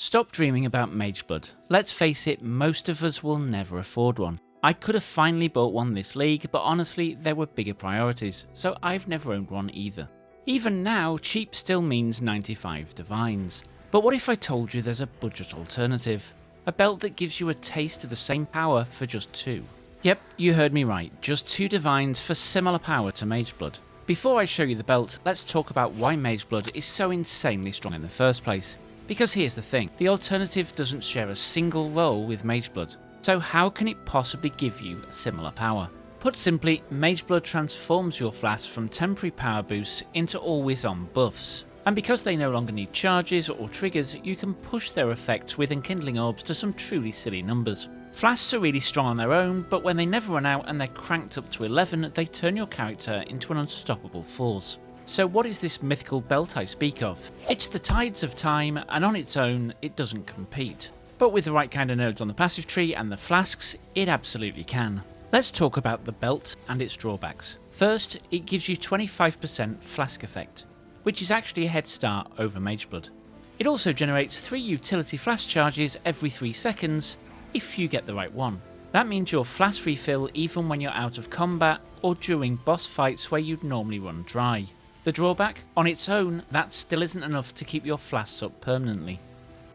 Stop dreaming about Mageblood. Let's face it, most of us will never afford one. I could have finally bought one this league, but honestly there were bigger priorities, so I've never owned one either. Even now, cheap still means 95 divines. But what if I told you there's a budget alternative? A belt that gives you a taste of the same power for just 2. Yep, you heard me right, just 2 divines for similar power to Mageblood. Before I show you the belt, let's talk about why Mageblood is so insanely strong in the first place. Because here's the thing, the alternative doesn't share a single role with Mageblood, so how can it possibly give you similar power? Put simply, Mageblood transforms your flasks from temporary power boosts into always on buffs. And because they no longer need charges or triggers, you can push their effects with enkindling orbs to some truly silly numbers. Flasks are really strong on their own, but when they never run out and they're cranked up to 11, they turn your character into an unstoppable force. So what is this mythical belt I speak of? It's the tides of time, and on its own, it doesn't compete. But with the right kind of nodes on the passive tree and the flasks, it absolutely can. Let's talk about the belt and its drawbacks. First, it gives you 25% flask effect, which is actually a head start over Mageblood. It also generates 3 utility flask charges every 3 seconds, if you get the right one. That means your flask refill even when you're out of combat or during boss fights where you'd normally run dry. The drawback? On its own, that still isn't enough to keep your flasks up permanently.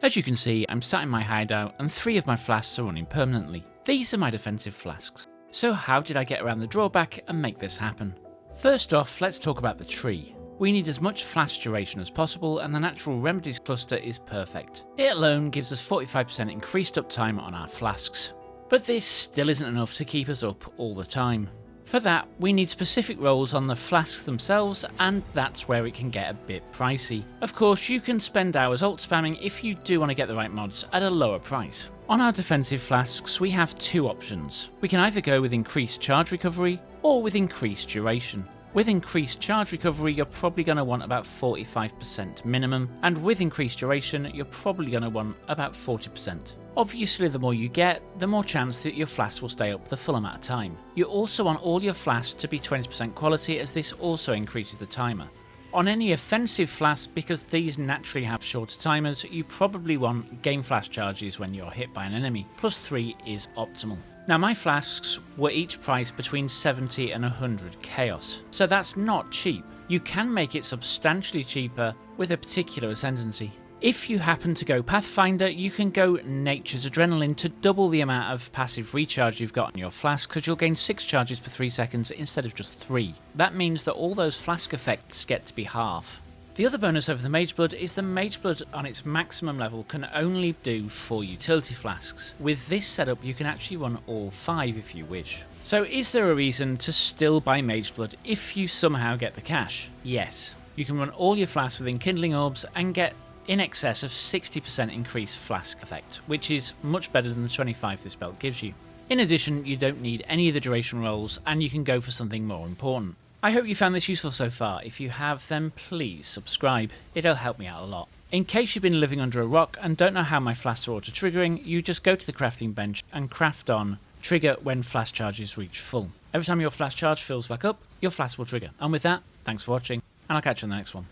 As you can see, I'm sat in my hideout and 3 of my flasks are running permanently. These are my defensive flasks. So how did I get around the drawback and make this happen? First off, let's talk about the tree. We need as much flask duration as possible, and the natural remedies cluster is perfect. It alone gives us 45% increased uptime on our flasks. But this still isn't enough to keep us up all the time. For that, we need specific roles on the flasks themselves, and that's where it can get a bit pricey. Of course, you can spend hours ult spamming if you do want to get the right mods at a lower price. On our defensive flasks, we have 2 options. We can either go with increased charge recovery, or with increased duration. With increased charge recovery, you're probably going to want about 45% minimum, and with increased duration, you're probably going to want about 40%. Obviously, the more you get, the more chance that your flasks will stay up the full amount of time. You also want all your flasks to be 20% quality, as this also increases the timer. On any offensive flask, because these naturally have shorter timers, you probably want game flask charges when you're hit by an enemy, plus 3 is optimal. Now my flasks were each priced between 70 and 100 chaos, so that's not cheap. You can make it substantially cheaper with a particular ascendancy. If you happen to go Pathfinder, you can go Nature's Adrenaline to double the amount of passive recharge you've got on your flask, because you'll gain 6 charges per 3 seconds instead of just 3. That means that all those flask effects get to be half. The other bonus over the Mageblood is the Mageblood on its maximum level can only do 4 utility flasks. With this setup you can actually run all 5 if you wish. So is there a reason to still buy Mageblood if you somehow get the cash? Yes. You can run all your flasks with enkindling orbs and get in excess of 60% increased flask effect, which is much better than the 25 this belt gives you. In addition, you don't need any of the duration rolls, and you can go for something more important. I hope you found this useful so far. If you have, then please subscribe. It'll help me out a lot. In case you've been living under a rock and don't know how my flasks are auto-triggering, you just go to the crafting bench and craft on trigger when flask charges reach full. Every time your flask charge fills back up, your flask will trigger. And with that, thanks for watching, and I'll catch you on the next one.